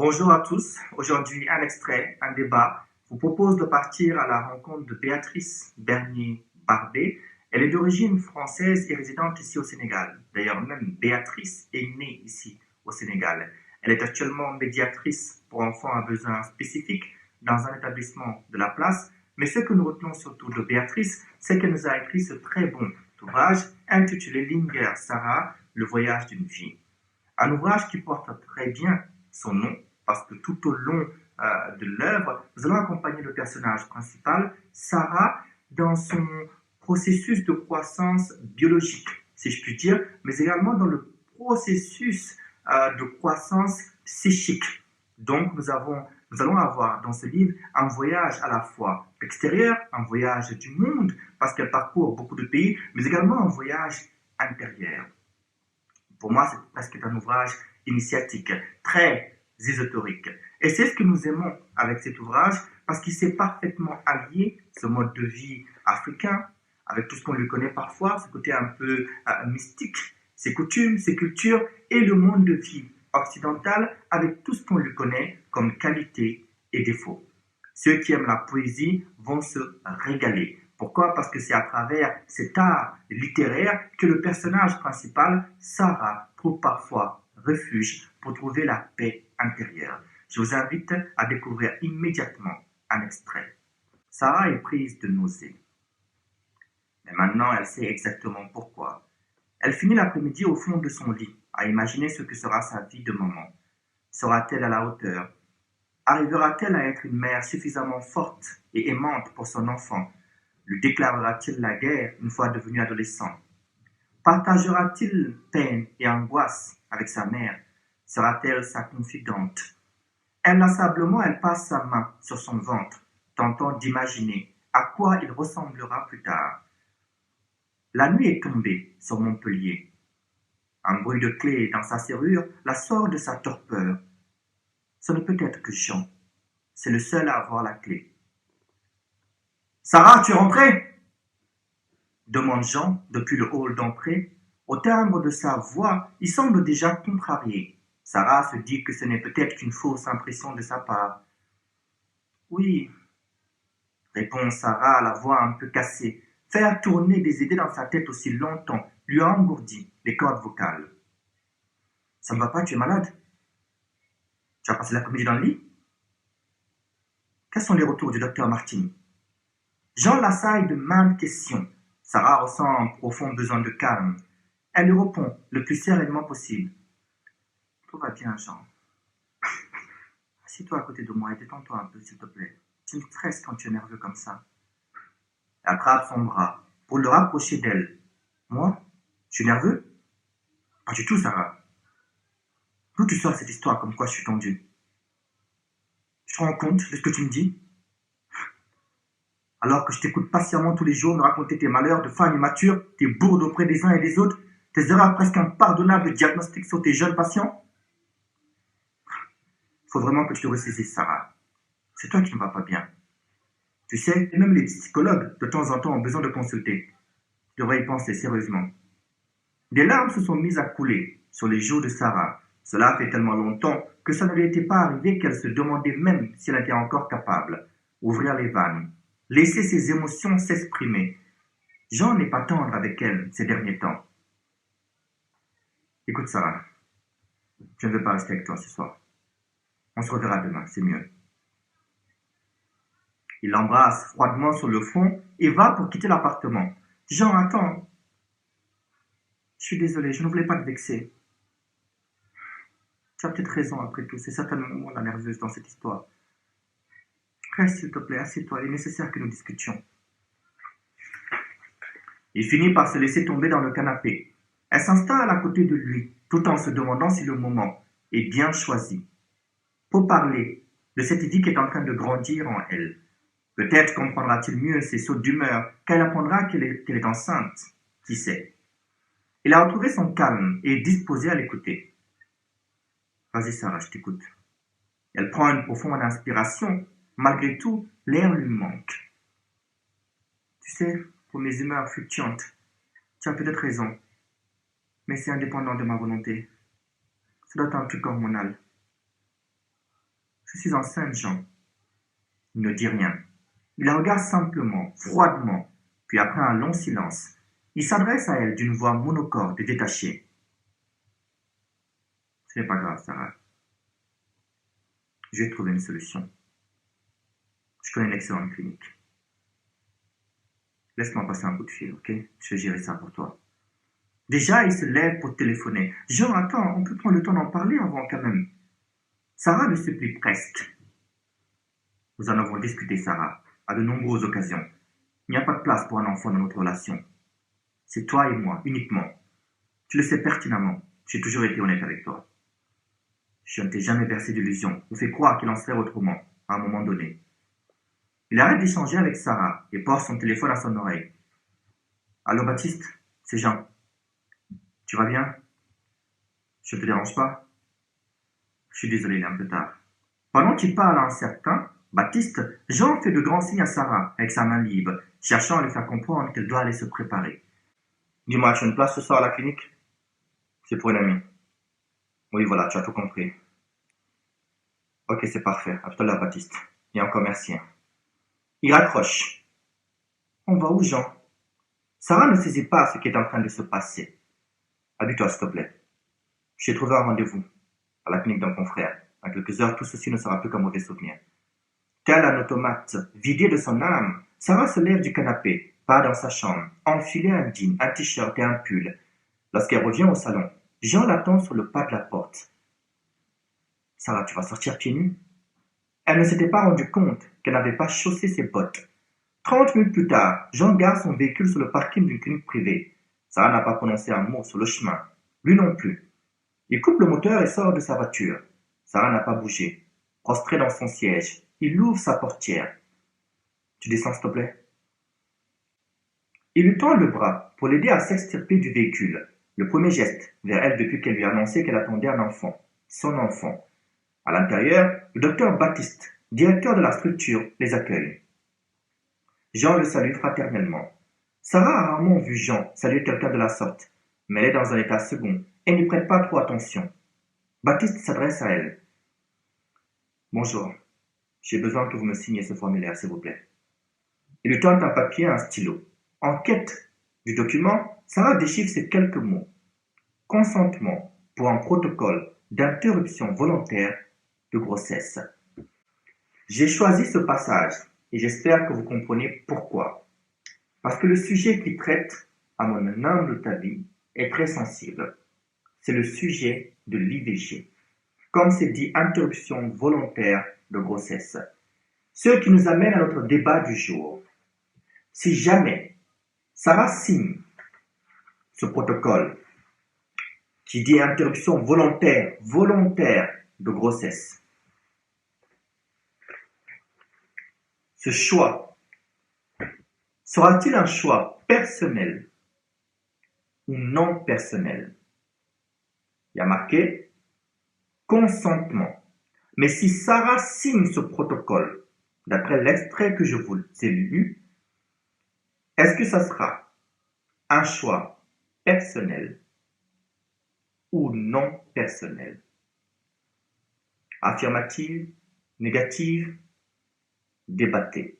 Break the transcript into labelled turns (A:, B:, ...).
A: Bonjour à tous. Aujourd'hui, un extrait, un débat vous propose de partir à la rencontre de Béatrice Bernier-Barbet. Elle est d'origine française et résidente ici au Sénégal. D'ailleurs, même Béatrice est née ici au Sénégal. Elle est actuellement médiatrice pour enfants à besoins spécifiques dans un établissement de la place. Mais ce que nous retenons surtout de Béatrice, c'est qu'elle nous a écrit ce très bon ouvrage intitulé Linger Sarah, le voyage d'une vie. Un ouvrage qui porte très bien son nom, parce que tout au long de l'œuvre, nous allons accompagner le personnage principal, Sarah, dans son processus de croissance biologique, si je puis dire, mais également dans le processus de croissance psychique. Donc, nous allons avoir dans ce livre un voyage à la fois extérieur, un voyage du monde, parce qu'elle parcourt beaucoup de pays, mais également un voyage intérieur. Pour moi, c'est presque un ouvrage initiatique, très ésotérique. Et c'est ce que nous aimons avec cet ouvrage, parce qu'il sait parfaitement allier ce mode de vie africain, avec tout ce qu'on lui connaît parfois, ce côté un peu mystique, ses coutumes, ses cultures, et le monde de vie occidental, avec tout ce qu'on lui connaît comme qualité et défaut. Ceux qui aiment la poésie vont se régaler. Pourquoi? Parce que c'est à travers cet art littéraire que le personnage principal, Sarah, trouve parfois refuge pour trouver la paix intérieure. Je vous invite à découvrir immédiatement un extrait. Sarah est prise de nausées. Mais maintenant, elle sait exactement pourquoi. Elle finit l'après-midi au fond de son lit, à imaginer ce que sera sa vie de maman. Sera-t-elle à la hauteur? Arrivera-t-elle à être une mère suffisamment forte et aimante pour son enfant? Lui déclarera-t-il la guerre une fois devenu adolescent? Partagera-t-il peine et angoisse avec sa mère? Sera-t-elle sa confidente? Inlassablement, elle passe sa main sur son ventre, tentant d'imaginer à quoi il ressemblera plus tard. La nuit est tombée sur Montpellier. Un bruit de clé dans sa serrure la sort de sa torpeur. Ce ne peut être que Jean. C'est le seul à avoir la clé. Sarah, tu es rentrée? Demande Jean depuis le hall d'entrée. Au timbre de sa voix, il semble déjà contrarié. Sarah se dit que ce n'est peut-être qu'une fausse impression de sa part. Oui, répond Sarah, la voix un peu cassée. Faire tourner des idées dans sa tête aussi longtemps lui a engourdi les cordes vocales. Ça ne va pas, tu es malade? Tu as passé l'après-midi dans le lit? Quels sont les retours du docteur Martin? Jean l'assaille de maintes questions. Sarah ressent un profond besoin de calme. Elle lui répond le plus sereinement possible. Tout va bien, Jean. Assieds-toi à côté de moi et détends-toi un peu, s'il te plaît. Tu me stresses quand tu es nerveux comme ça. Elle attrape son bras pour le rapprocher d'elle. Moi? Je suis nerveux? Pas du tout, Sarah. D'où tu sors cette histoire comme quoi je suis tendu? Tu te rends compte de ce que tu me dis? Alors que je t'écoute patiemment tous les jours me raconter tes malheurs de femme immature, tes bourdes auprès des uns et des autres, tes erreurs presque impardonnables de diagnostic sur tes jeunes patients? Il faut vraiment que tu te ressaisisses, Sarah. C'est toi qui ne vas pas bien. Tu sais, même les psychologues, de temps en temps, ont besoin de consulter. Tu devrais y penser sérieusement. Des larmes se sont mises à couler sur les joues de Sarah. Cela fait tellement longtemps que ça ne lui était pas arrivé qu'elle se demandait même si elle était encore capable. Ouvrir les vannes, laisser ses émotions s'exprimer. Jean n'est pas tendre avec elle ces derniers temps. Écoute Sarah, je ne veux pas rester avec toi ce soir. On se reverra demain, c'est mieux. Il l'embrasse froidement sur le front et va pour quitter l'appartement. Jean, attends. Je suis désolé, je ne voulais pas te vexer. Tu as peut-être raison après tout, c'est certainement moi la nerveuse dans cette histoire. Reste s'il te plaît, assieds-toi, il est nécessaire que nous discutions. Il finit par se laisser tomber dans le canapé. Elle s'installe à côté de lui, tout en se demandant si le moment est bien choisi pour parler de cette idée qui est en train de grandir en elle. Peut-être comprendra-t-il mieux ses sautes d'humeur quand elle apprendra qu'elle est enceinte. Qui sait? Il a retrouvé son calme et est disposé à l'écouter. Vas-y Sarah, je t'écoute. Elle prend une profonde inspiration. Malgré tout, l'air lui manque. Tu sais, pour mes humeurs fluctuantes, tu as peut-être raison. Mais c'est indépendant de ma volonté. Ça doit être un truc hormonal. Je suis enceinte, Jean. Il ne dit rien. Il la regarde simplement, froidement, puis après un long silence, il s'adresse à elle d'une voix monocorde et détachée. Ce n'est pas grave, Sarah. Je vais trouver une solution. Je connais une excellente clinique. Laisse-moi passer un coup de fil, ok? Je vais gérer ça pour toi. Déjà, il se lève pour téléphoner. Jean, attends, on peut prendre le temps d'en parler avant quand même. Sarah le supplie presque. Nous en avons discuté, Sarah, à de nombreuses occasions. Il n'y a pas de place pour un enfant dans notre relation. C'est toi et moi, uniquement. Tu le sais pertinemment. J'ai toujours été honnête avec toi. Je ne t'ai jamais bercé d'illusions ou fait croire qu'il en serait autrement, à un moment donné. Il arrête d'échanger avec Sarah et porte son téléphone à son oreille. Allô, Baptiste, c'est Jean. Tu vas bien? Je te dérange pas? Je suis désolé, il est un peu tard. Pendant qu'il parle à un certain Baptiste, Jean fait de grands signes à Sarah avec sa main libre, cherchant à lui faire comprendre qu'elle doit aller se préparer. Dis-moi, tu as une place ce soir à la clinique? C'est pour une amie. Oui, voilà, tu as tout compris. Ok, c'est parfait. À tout à l'heure, Baptiste. Et encore merci. Il raccroche. On va où, Jean? Sarah ne saisit pas ce qui est en train de se passer. Habille-toi, s'il te plaît. J'ai trouvé un rendez-vous à la clinique d'un confrère. Dans quelques heures, tout ceci ne sera plus qu'un mauvais souvenir. Tel un automate, vidé de son âme, Sarah se lève du canapé, part dans sa chambre, enfilée un jean, un t-shirt et un pull. Lorsqu'elle revient au salon, Jean l'attend sur le pas de la porte. Sarah, tu vas sortir pieds nus? Elle ne s'était pas rendue compte qu'elle n'avait pas chaussé ses bottes. 30 minutes plus tard, Jean gare son véhicule sur le parking d'une clinique privée. Sarah n'a pas prononcé un mot sur le chemin. Lui non plus. Il coupe le moteur et sort de sa voiture. Sarah n'a pas bougé. Prostrée dans son siège, il ouvre sa portière. Tu descends, s'il te plaît? Il lui tend le bras pour l'aider à s'extirper du véhicule. Le premier geste vers elle depuis qu'elle lui a annoncé qu'elle attendait un enfant. Son enfant. À l'intérieur, le docteur Baptiste, directeur de la structure, les accueille. Jean le salue fraternellement. Sarah a rarement vu Jean saluer quelqu'un de la sorte, mais elle est dans un état second et n'y prête pas trop attention. Baptiste s'adresse à elle. Bonjour, j'ai besoin que vous me signiez ce formulaire, s'il vous plaît. Il lui tend un papier et un stylo. En quête du document, Sarah déchiffre ces quelques mots. Consentement pour un protocole d'interruption volontaire de grossesse. J'ai choisi ce passage et j'espère que vous comprenez pourquoi. Parce que le sujet qu'il traite, à mon humble avis, est très sensible. C'est le sujet de l'IVG. Comme c'est dit, interruption volontaire de grossesse. Ce qui nous amène à notre débat du jour. Si jamais Sarah signe ce protocole qui dit interruption volontaire de grossesse, ce choix sera-t-il un choix personnel ou non personnel? Il y a marqué consentement. Mais si Sarah signe ce protocole, d'après l'extrait que je vous ai lu, est-ce que ça sera un choix personnel ou non personnel? Affirmative, négative, débattez.